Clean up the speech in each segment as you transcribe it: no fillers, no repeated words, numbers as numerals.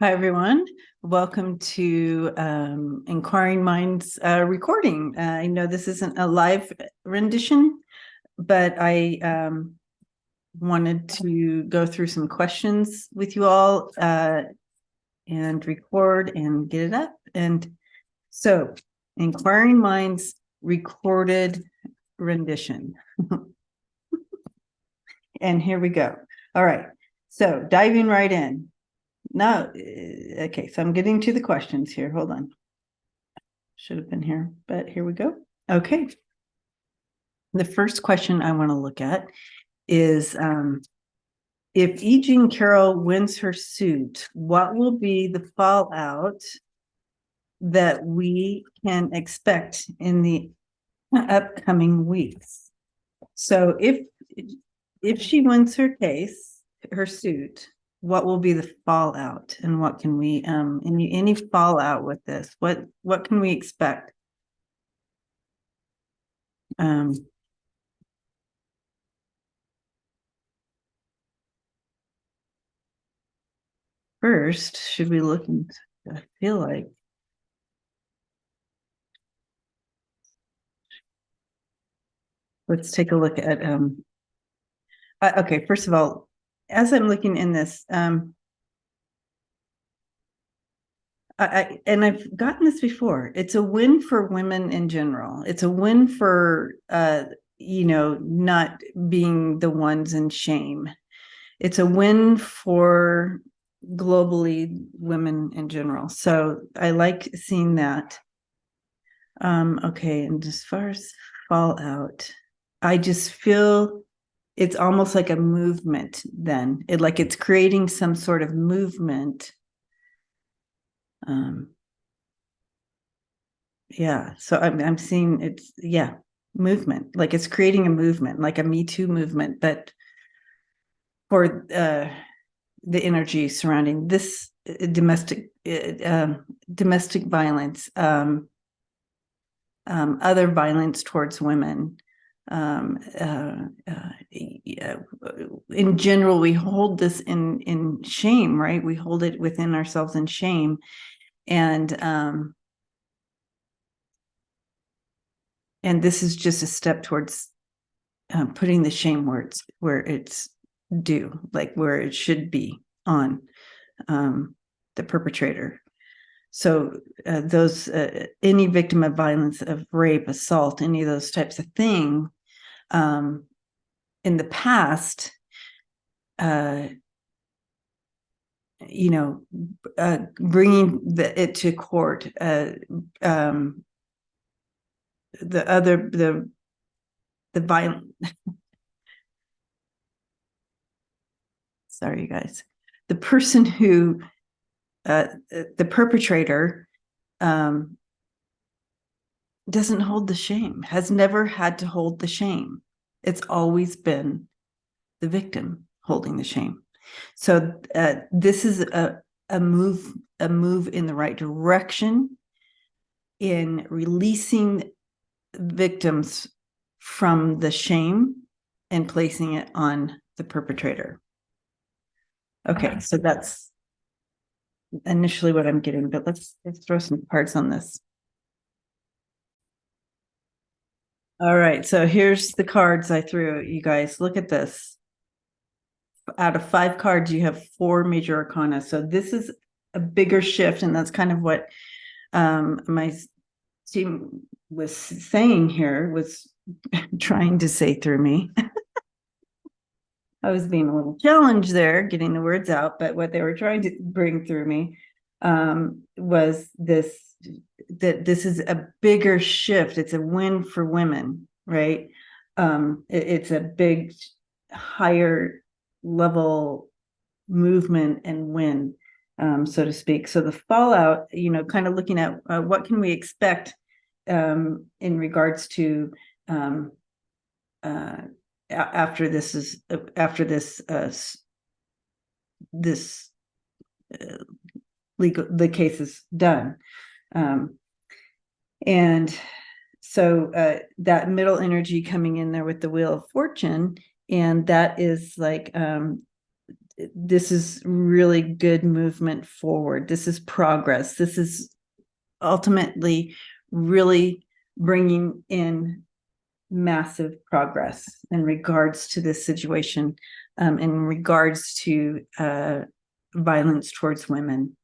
Hi, everyone. Welcome to Inquiring Minds recording. I know this isn't a live rendition, but I wanted to go through some questions with you all and record and get it up. And so, Inquiring Minds recorded rendition. And here we go. All right. So, diving right in. No, okay, so I'm getting to the questions here. Hold on. Should have been here, but here we go. Okay. The first question I want to look at is if E. Jean Carroll wins her suit, what will be the fallout that we can expect in the upcoming weeks? So if she wins her case, her suit, what will be the fallout, and what can we any fallout with this? What can we expect? First, should we look into, I feel like let's take a look at okay, first of all, as I'm looking in this, and I've gotten this before. It's a win for women in general. It's a win for not being the ones in shame. It's a win for globally women in general. So I like seeing that. Okay, and as far as fallout, I just feel it's almost like a movement then. It's creating some sort of movement. Yeah, so I'm seeing it's movement, like it's creating a movement, like a Me Too movement, but for the energy surrounding this domestic violence, other violence towards women. In general, we hold this in shame, right? We hold it within ourselves in shame, and this is just a step towards putting the shame where it's due, like where it should be on the perpetrator. So those any victim of violence, of rape, assault, any of those types of things in the past, bringing it to court, the violent. Sorry, you guys. The person who, the perpetrator, doesn't hold the shame, has never had to hold the shame. It's always been the victim holding the shame. So this is a move in the right direction in releasing victims from the shame and placing it on the perpetrator. Okay, so that's initially what I'm getting, but let's throw some cards on this. All right, so here's the cards I threw. You guys, look at this. Out of 5 cards, you have 4 major arcana. So this is a bigger shift, and that's kind of what my team was saying here, was trying to say through me. I was being a little challenged there, getting the words out, but what they were trying to bring through me was that this is a bigger shift. It's a win for women, right? It's a big, higher level movement and win, so to speak. So the fallout, kind of looking at what can we expect in regards to after this legal, the case is done, and so that middle energy coming in there with the Wheel of Fortune, and that is like this is really good movement forward. This is progress. This is ultimately really bringing in massive progress in regards to this situation, in regards to violence towards women,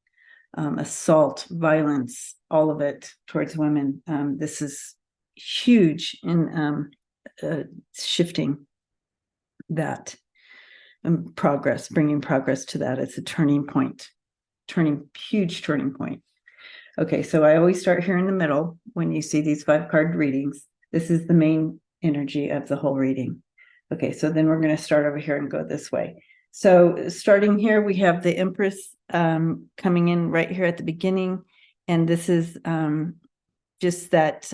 assault, violence, all of it towards women. This is huge in shifting that progress, bringing progress to that. It's a turning point, huge turning point. Okay, so I always start here in the middle when you see these 5-card readings. This is the main energy of the whole reading. Okay, so then we're going to start over here and go this way. So starting here, we have the Empress coming in right here at the beginning, and this is just that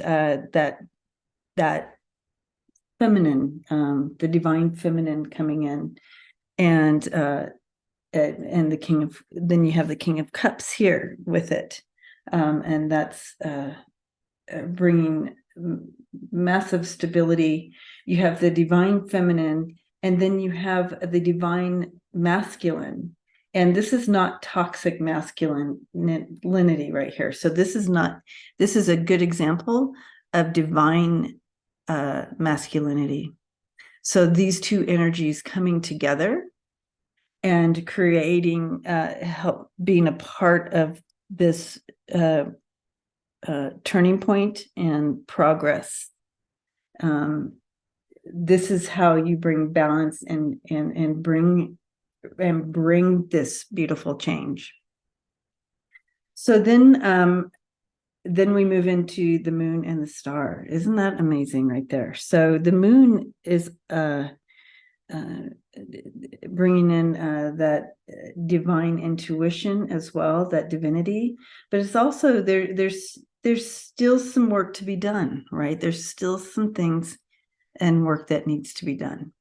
feminine, the divine feminine coming in, and the King of. Then you have the King of Cups here with it, and that's bringing massive stability. You have the divine feminine, and then you have the divine masculine. And this is not toxic masculinity right here. So this is a good example of divine masculinity. So these two energies coming together and creating, help being a part of this turning point and progress. This is how you bring balance and bring this beautiful change. So then we move into the moon and the star. Isn't that amazing right there? So the moon is bringing in that divine intuition as well, that divinity, but it's also there's still some work to be done, right? There's still some things and work that needs to be done.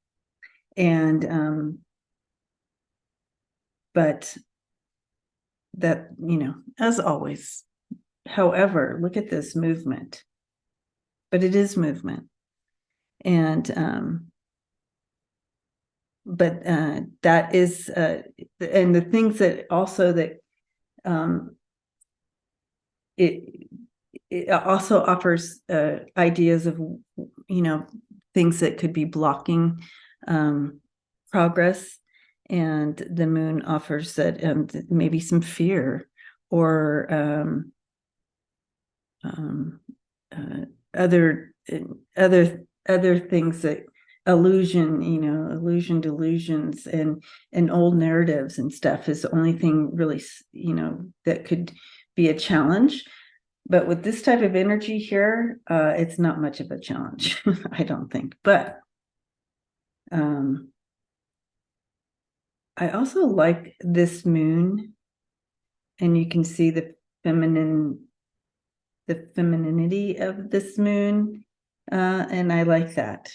And but that, as always, however, look at this movement, but it is movement. And but that is and the things that also that it also offers ideas of things that could be blocking progress, and the moon offers that maybe some fear or other things that delusions and old narratives and stuff is the only thing really that could be a challenge. But with this type of energy here, it's not much of a challenge, I don't think. But I also like this moon, and you can see the femininity of this moon, and I like that.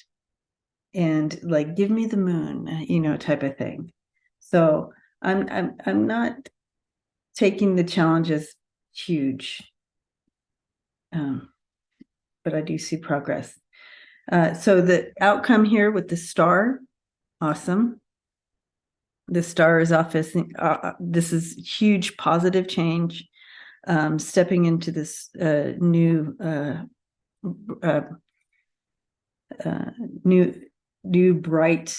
And like, give me the moon, type of thing. So I'm not taking the challenge as huge, but I do see progress. So the outcome here with the star, awesome. The star is office. This is huge positive change, stepping into this new bright,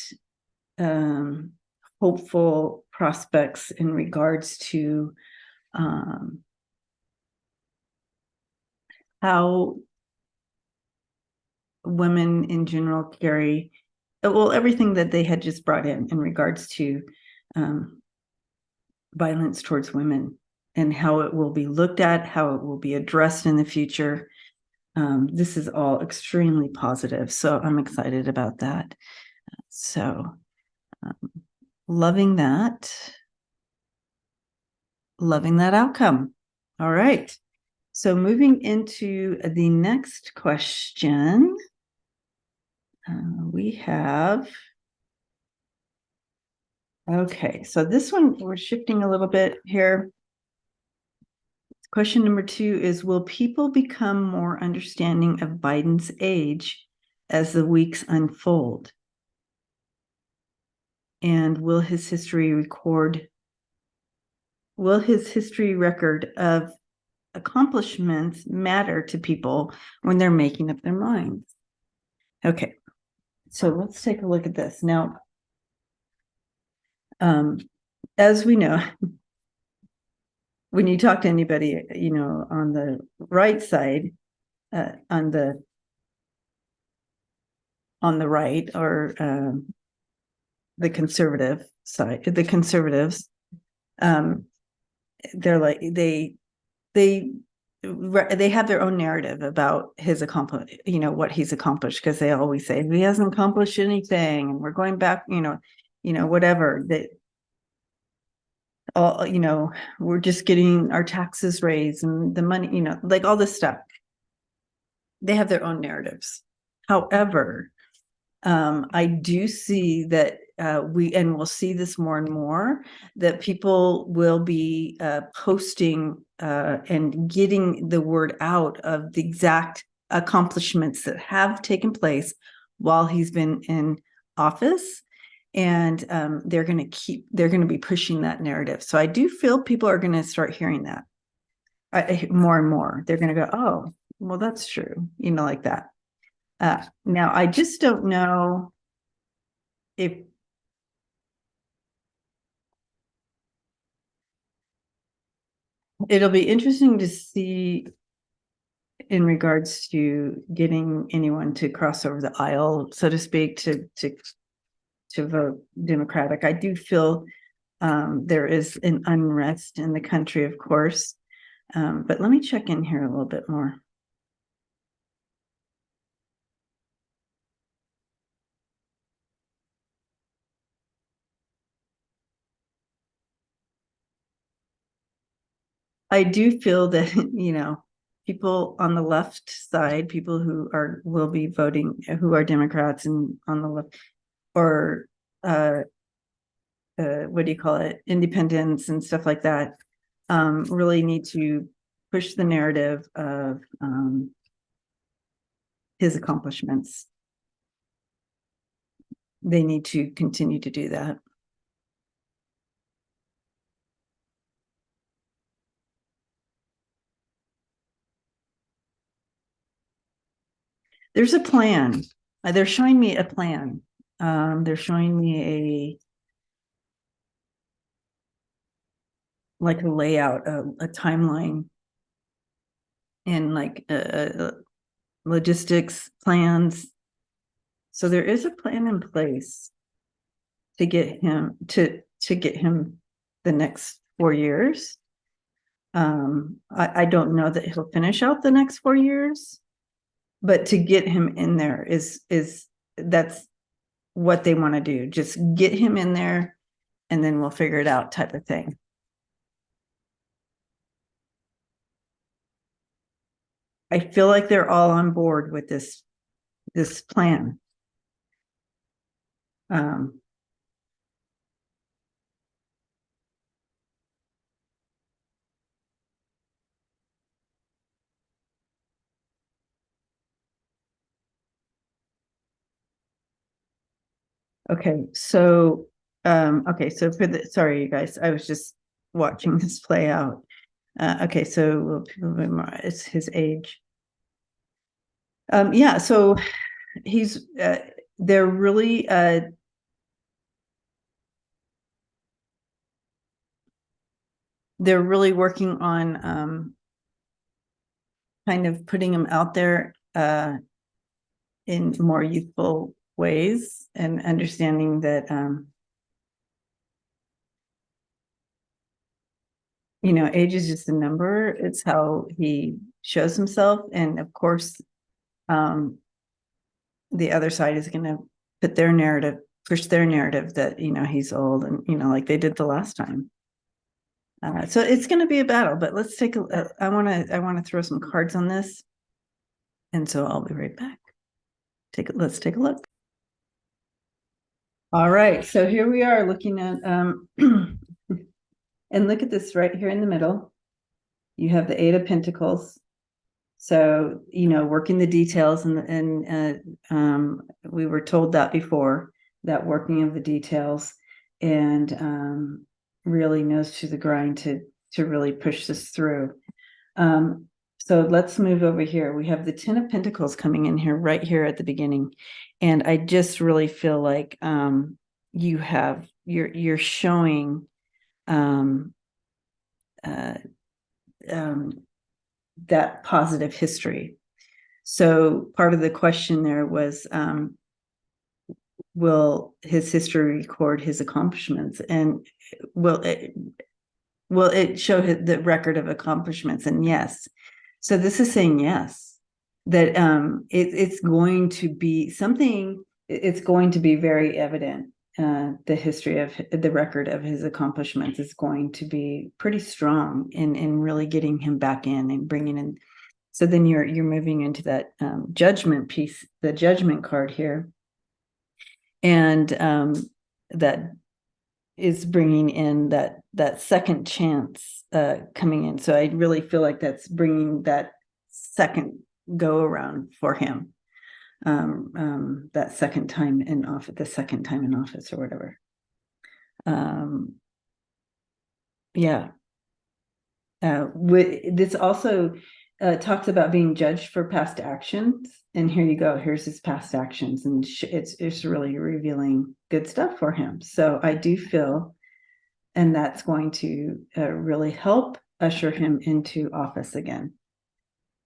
hopeful prospects in regards to how women in general carry, everything that they had just brought in regards to violence towards women, and how it will be looked at, how it will be addressed in the future. This is all extremely positive, so I'm excited about that. So loving that outcome. All right, so moving into the next question, we have, okay, so this one we're shifting a little bit here. Question number 2 is, will people become more understanding of Biden's age as the weeks unfold? And will his history record of accomplishments matter to people when they're making up their minds? Okay, so let's take a look at this. Now, as we know, when you talk to anybody, on the right side, on the right, or the conservative side, the conservatives, they're like they have their own narrative about his what he's accomplished, because they always say he hasn't accomplished anything, and we're going back, whatever that. All, we're just getting our taxes raised and the money, like all this stuff. They have their own narratives. However, I do see that we'll see this more and more, that people will be posting and getting the word out of the exact accomplishments that have taken place while he's been in office. And they're going to be pushing that narrative. So I do feel people are going to start hearing that more and more. They're going to go, oh, well, that's true, like that. Now, I just don't know if it'll be interesting to see in regards to getting anyone to cross over the aisle, so to speak, to vote Democratic. I do feel there is an unrest in the country, of course. But let me check in here a little bit more. I do feel that, people on the left side, people who will be voting, who are Democrats and on the left, or what do you call it, independents and stuff like that, really need to push the narrative of his accomplishments. They need to continue to do that. There's a plan. They're showing me a plan. They're showing me a layout, a timeline, and logistics plans. So there is a plan in place to get him the next 4 years. I don't know that he'll finish out the next 4 years, but to get him in there is that's what they want to do. Just get him in there, and then we'll figure it out, type of thing. I feel like they're all on board with this plan. Okay, so sorry, you guys, I was just watching this play out. Okay, so it's his age. Yeah, so he's they're really working on kind of putting him out there in more youthful ways, and understanding that age is just a number. It's how he shows himself. And of course, the other side is going to push their narrative that, he's old, and, like they did the last time. So it's going to be a battle, but let's take I want to throw some cards on this. And so I'll be right back. Let's take a look. All right. So here we are looking at, and look at this right here in the middle. You have the 8 of Pentacles. So, working the details, and we were told that before, that working of the details. and really nose to the grind to really push this through. So let's move over here. We have the Ten of Pentacles coming in here right here at the beginning. And I just really feel like you're showing that positive history. So part of the question there was, will his history record his accomplishments, and will it show the record of accomplishments? And yes. So this is saying yes, that it's going to be something. It's going to be very evident. The history of the record of his accomplishments is going to be pretty strong in really getting him back in and bringing in. So then you're moving into that judgment piece, the judgment card here, and that is bringing in that second chance coming in. So I really feel like that's bringing that second go around for him, that second time in office, the second time in office or whatever. Yeah. This also talks about being judged for past actions, and here you go. Here's his past actions, and it's really revealing good stuff for him. So I do feel, and that's going to really help usher him into office again.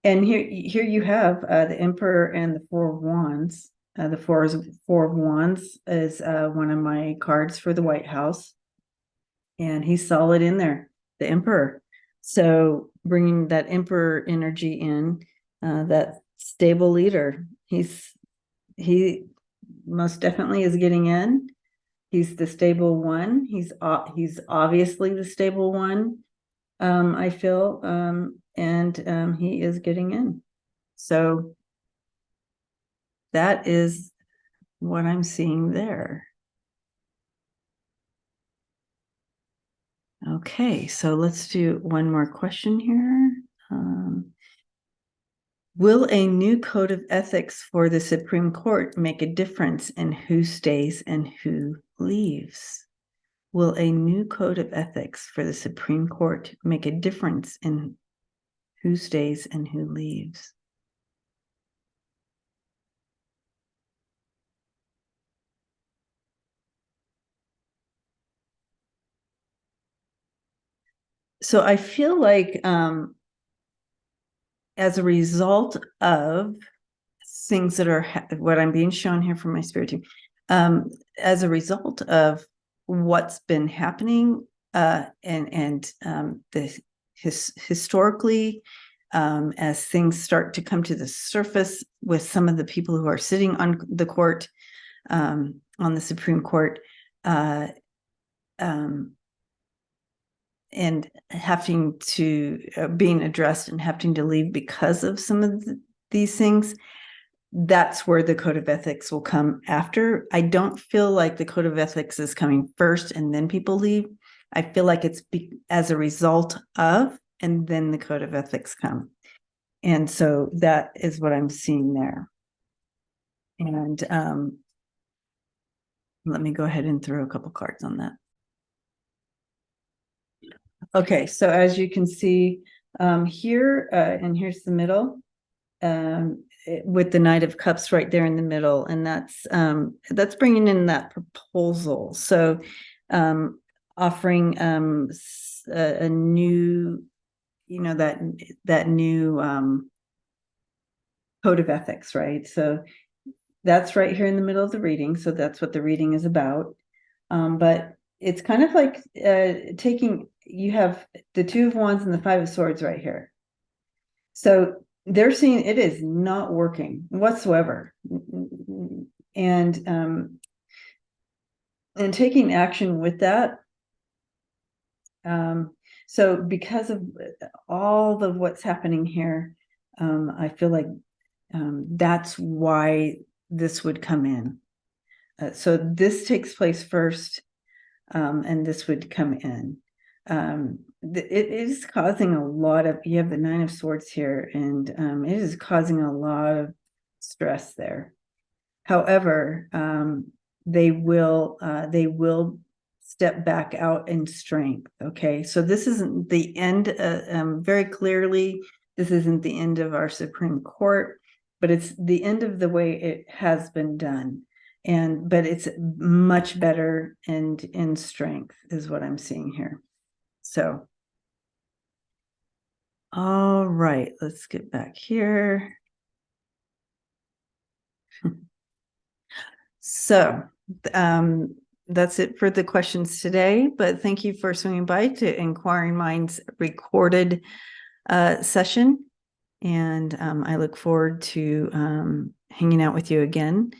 And here you have the Emperor and the Four of Wands. The Four of Wands is one of my cards for the White House, and he's solid in there, the Emperor. So bringing that Emperor energy in, that stable leader, he most definitely is getting in. He's the stable one. He's obviously the stable one, I feel, and he is getting in. So that is what I'm seeing there. Okay, so let's do one more question here. Will a new code of ethics for the Supreme Court make a difference in who stays and who leaves? Will a new code of ethics for the Supreme Court make a difference in who stays and who leaves? So I feel like as a result of things that are what I'm being shown here from my spirit team, as a result of what's been happening, and historically, as things start to come to the surface with some of the people who are sitting on the court, on the Supreme Court, and having to being addressed and having to leave because of some of these things, that's where the code of ethics will come after. I don't feel like the code of ethics is coming first and then people leave. I feel like it's as a result of, and then the code of ethics come. And so that is what I'm seeing there. And let me go ahead and throw a couple cards on that. Okay, so as you can see here, and here's the middle, with the Knight of Cups right there in the middle, and that's bringing in that proposal. So offering a new, that new code of ethics, right? So that's right here in the middle of the reading. So that's what the reading is about. But it's kind of like you have the Two of Wands and the Five of Swords right here. So they're seeing it is not working whatsoever. And taking action with that. So because of all of what's happening here, I feel like that's why this would come in. So this takes place first, and this would come in. It is causing a lot of, you have the Nine of Swords here, and it is causing a lot of stress there. However, they will step back out in strength. Okay, so this isn't the end. Very clearly, this isn't the end of our Supreme Court, but it's the end of the way it has been done. But it's much better and in strength is what I'm seeing here. So, all right, let's get back here. So, that's it for the questions today, but thank you for swinging by to Inquiring Minds recorded session. And I look forward to hanging out with you again.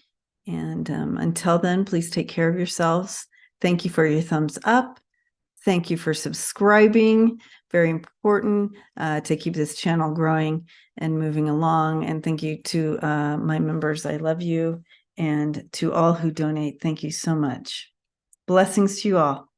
And until then, please take care of yourselves. Thank you for your thumbs up. Thank you for subscribing. Very important to keep this channel growing and moving along. And thank you to my members. I love you. And to all who donate, thank you so much. Blessings to you all.